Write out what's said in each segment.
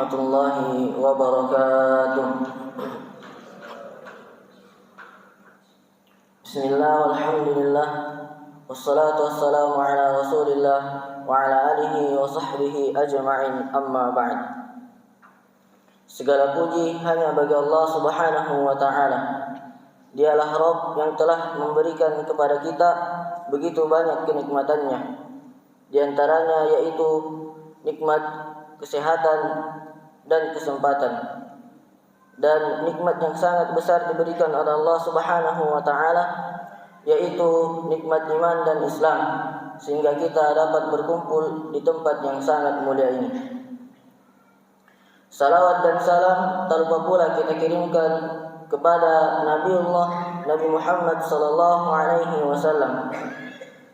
warahmatullahi wabarakatuh. Bismillah, walhamdulillah, wassalatu wassalamu ala rasulillah wa ala alihi wa sahbihi ajma'in, amma ba'd. Segala puji hanya bagi Allah subhanahu wa ta'ala. Dialah Rabb yang telah memberikan kepada kita begitu banyak kenikmatannya. Di antaranya yaitu nikmat kesehatan dan kesempatan. Dan nikmat yang sangat besar diberikan oleh Allah subhanahu wa ta'ala, yaitu nikmat iman dan Islam, sehingga kita dapat berkumpul di tempat yang sangat mulia ini. Salawat dan salam tak lupa pula kita kirimkan kepada Nabi Muhammad sallallahu alaihi wasallam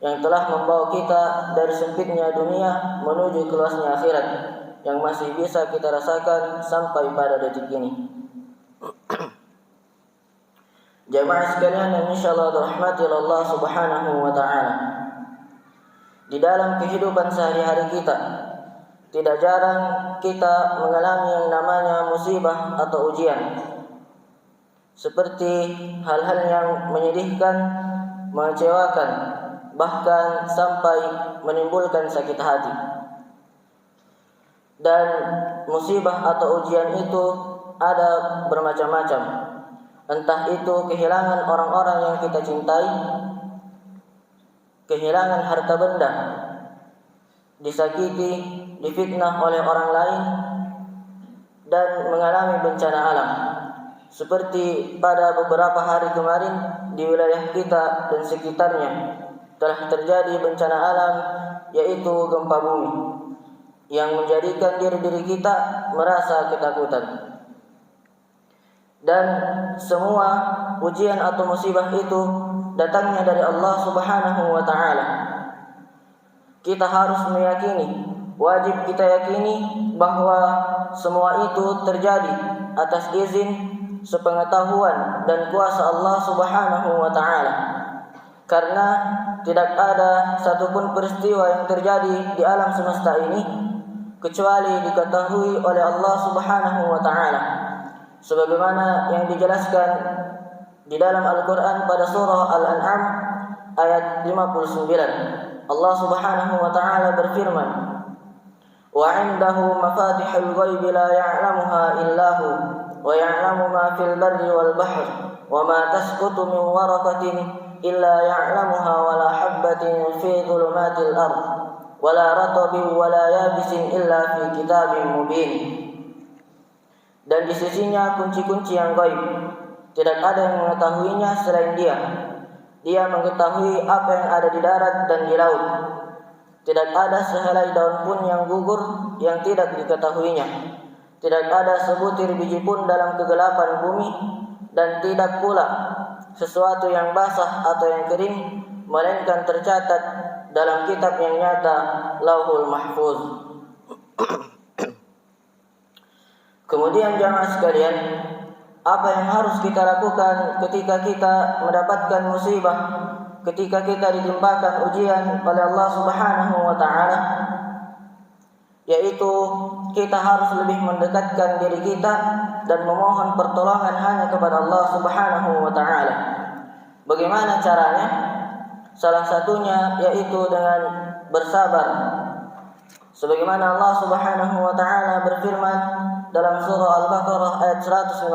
yang telah membawa kita dari sempitnya dunia menuju ke luasnya akhirat yang masih bisa kita rasakan sampai pada detik ini. Jamaah sekalian yang insyaallah dirahmati Allah subhanahu wa ta'ala, di dalam kehidupan sehari-hari kita tidak jarang kita mengalami yang namanya musibah atau ujian, seperti hal-hal yang menyedihkan, mengecewakan, bahkan sampai menimbulkan sakit hati. Dan musibah atau ujian itu ada bermacam-macam. Entah itu kehilangan orang-orang yang kita cintai, kehilangan harta benda, disakiti, difitnah oleh orang lain, dan mengalami bencana alam. Seperti pada beberapa hari kemarin di wilayah kita dan sekitarnya telah terjadi bencana alam, yaitu gempa bumi, yang menjadikan diri-diri kita merasa ketakutan. Dan semua ujian atau musibah itu datangnya dari Allah subhanahu wa ta'ala. Kita harus meyakini, wajib kita yakini bahwa semua itu terjadi atas izin, sepengetahuan dan kuasa Allah subhanahu wa ta'ala. Karena tidak ada satupun peristiwa yang terjadi di alam semesta ini kecuali diketahui oleh Allah subhanahu wa ta'ala, sebagaimana yang dijelaskan di dalam Al-Quran pada surah Al-An'am ayat 59. Allah subhanahu wa ta'ala berfirman, wa 'indahu mafatihul ghaibi la ya'lamuha illa hu wa ya'lamu ma fil barri wal bahri wa ma tasqutu min waraqatin illa ya'lamuha wa la habbatin fi dhulumatil ardh wa la ratbin wa la yabisin illa fi kitabin mubin. Dan di sisinya kunci-kunci yang gaib, tidak ada yang mengetahuinya selain Dia. Dia mengetahui apa yang ada di darat dan di laut. Tidak ada sehelai daun pun yang gugur yang tidak diketahuinya. Tidak ada sebutir biji pun dalam kegelapan bumi, dan tidak pula sesuatu yang basah atau yang kering, melainkan tercatat dalam kitab yang nyata, Lauhul Mahfuz. Kemudian jamaah sekalian, apa yang harus kita lakukan ketika kita mendapatkan musibah, ketika kita ditimpakan ujian oleh Allah subhanahu wa ta'ala? Yaitu kita harus lebih mendekatkan diri kita dan memohon pertolongan hanya kepada Allah subhanahu wa ta'ala. Bagaimana caranya? Salah satunya yaitu dengan bersabar. Sebagaimana Allah subhanahu wa ta'ala berfirman dalam surah Al-Baqarah ayat 155.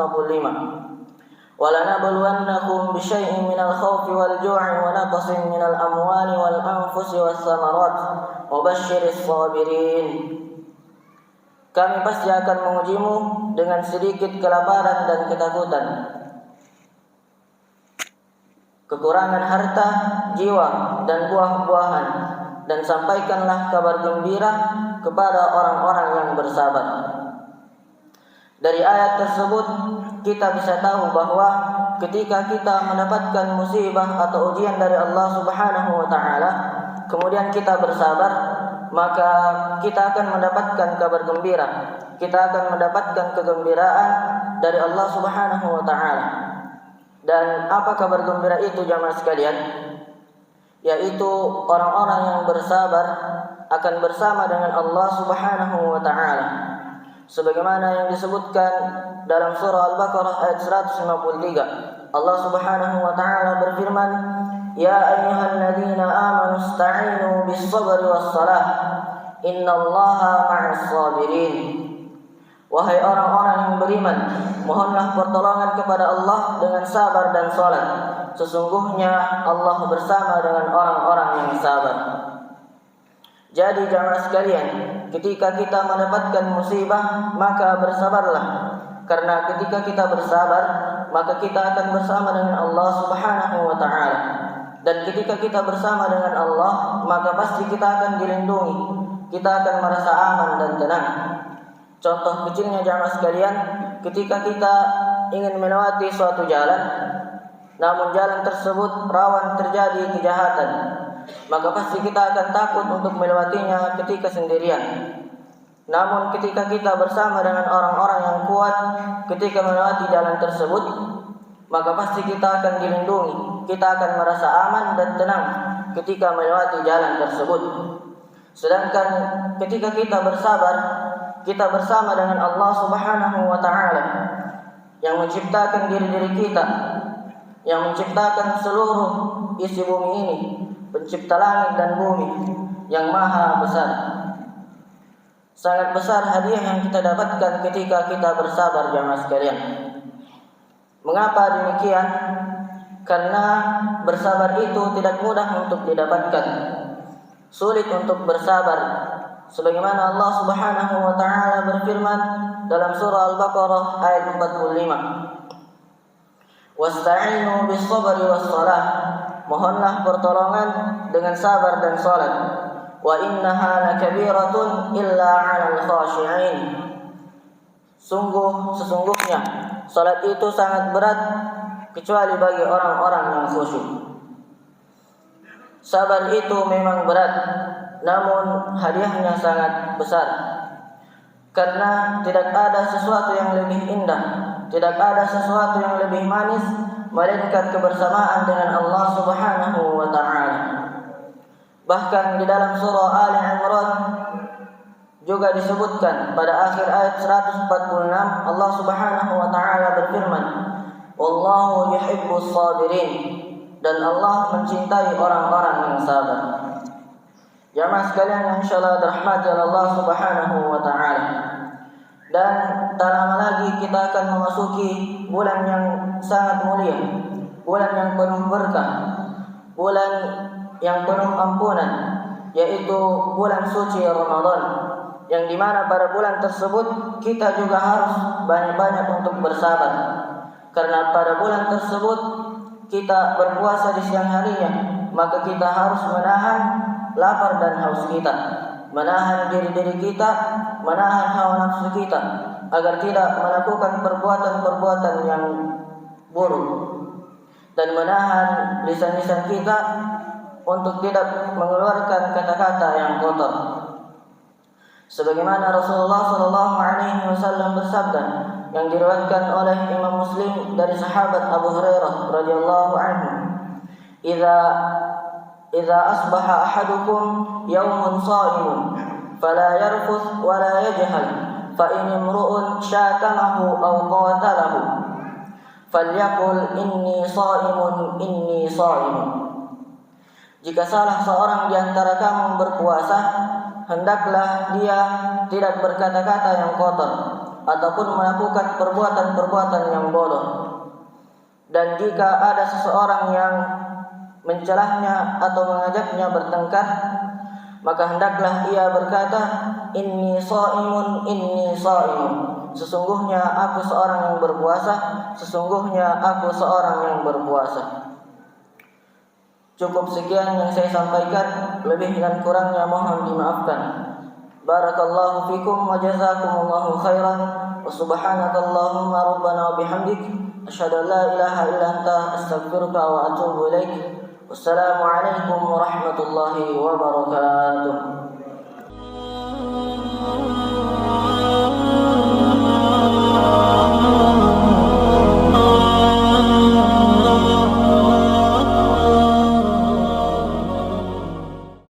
وَلَنَبْلُوَنَّكُمْ بِشَيْءٍ مِنَ الْخَوْفِ وَالْجُوعِ وَنَقْصٍ مِنَ الْأَمْوَالِ وَالْأَنْفُسِ وَالثَّمَرَاتِ وَبَشِّرِ الصَّابِرِينَ. Kami pasti akan mengujimu dengan sedikit kelaparan dan ketakutan, kekurangan harta, jiwa, dan buah-buahan, dan sampaikanlah kabar gembira kepada orang-orang yang bersabar. Dari ayat tersebut kita bisa tahu bahwa ketika kita mendapatkan musibah atau ujian dari Allah subhanahu wa ta'ala, kemudian kita bersabar, maka kita akan mendapatkan kabar gembira. Kita akan mendapatkan kegembiraan dari Allah subhanahu wa ta'ala. Dan apa kabar gembira itu jamaah sekalian? Yaitu orang-orang yang bersabar akan bersama dengan Allah subhanahu wa ta'ala. sebagaimana yang disebutkan dalam surah Al-Baqarah ayat 153. Allah Subhanahu wa taala berfirman, "Ya ayyuhalladzina amanu ista'inu bis-sabri was-salah, innallaha ma'as sabirin." Wahai orang-orang yang beriman, mohonlah pertolongan kepada Allah dengan sabar dan salat. Sesungguhnya Allah bersama dengan orang-orang yang sabar. Jadi jamaah sekalian, ketika kita mendapatkan musibah, maka bersabarlah. Karena ketika kita bersabar, maka kita akan bersama dengan Allah Subhanahu wa taala. Dan ketika kita bersama dengan Allah, maka pasti kita akan dilindungi. Kita akan merasa aman dan tenang. Contoh kecilnya jamaah sekalian, ketika kita ingin melewati suatu jalan, namun jalan tersebut rawan terjadi kejahatan, maka pasti kita akan takut untuk melewatinya ketika sendirian. Namun ketika kita bersama dengan orang-orang yang kuat ketika melewati jalan tersebut, maka pasti kita akan dilindungi. Kita akan merasa aman dan tenang ketika melewati jalan tersebut. Sedangkan ketika kita bersabar, kita bersama dengan Allah Subhanahu wa taala yang menciptakan diri-diri kita, yang menciptakan seluruh isi bumi ini, pencipta langit dan bumi yang maha besar. Sangat besar hadiah yang kita dapatkan ketika kita bersabar jamaah sekalian. Mengapa demikian? Karena bersabar itu tidak mudah untuk didapatkan. Sulit untuk bersabar. Sebagaimana Allah Subhanahu wa taala berfirman dalam surah Al-Baqarah ayat 45. Wasta'inu bis-sabri was-salah. Mohonlah pertolongan dengan sabar dan salat. Wa innaha lakabiratun illa 'alal khashi'in. Sesungguhnya salat itu sangat berat kecuali bagi orang-orang yang khusyuk. Sabar itu memang berat, namun hadiahnya sangat besar. Karena tidak ada sesuatu yang lebih indah, tidak ada sesuatu yang lebih manis melainkan kebersamaan dengan Allah Subhanahu wa taala. Bahkan di dalam surah Ali Imran juga disebutkan pada akhir ayat 146, Allah Subhanahu wa taala berfirman, "Wallahu yuhibbus sabirin." Dan Allah mencintai orang-orang yang sabar. Jamaah sekalian yang insyaallah dirahmati Allah Subhanahu wa taala. Dan tak lama lagi kita akan memasuki bulan yang sangat mulia, bulan yang penuh berkah, bulan yang penuh ampunan, yaitu bulan suci Ramadan, yang dimana pada bulan tersebut kita juga harus banyak-banyak untuk bersabar. Karena pada bulan tersebut kita berpuasa di siang harinya, maka kita harus menahan lapar dan haus kita, menahan diri-diri kita, menahan hawa nafsu kita, agar tidak melakukan perbuatan-perbuatan yang buruk, dan menahan lisan-lisan kita untuk tidak mengeluarkan kata-kata yang kotor. Sebagaimana Rasulullah SAW bersabda, yang diriwayatkan oleh Imam Muslim dari sahabat Abu Hurairah radhiyallahu anhu, "Idza asbaha ahadukum yawmun sha'imun fala yarfuth wa la yajhal fa in imru'un syatamahu aw qatalahu falyaqul inni sha'imun." Jika salah seorang di antara kamu berpuasa, hendaklah dia tidak berkata-kata yang kotor ataupun melakukan perbuatan-perbuatan yang bodoh. Dan jika ada seseorang yang mencelahnya atau mengajaknya bertengkar, maka hendaklah ia berkata, inni sha'imun. Sesungguhnya aku seorang yang berpuasa, sesungguhnya aku seorang yang berpuasa. Cukup sekian yang saya sampaikan, lebih dan kurangnya mohon dimaafkan. Barakallahu fikum wa jazakumullahu khairan wa subhanakallahumma rabbana wa bihamdik asyhadu an la ilaha illa anta astaghfiruka wa atubu ilaik. Wassalamu alaikum warahmatullahi wabarakatuh.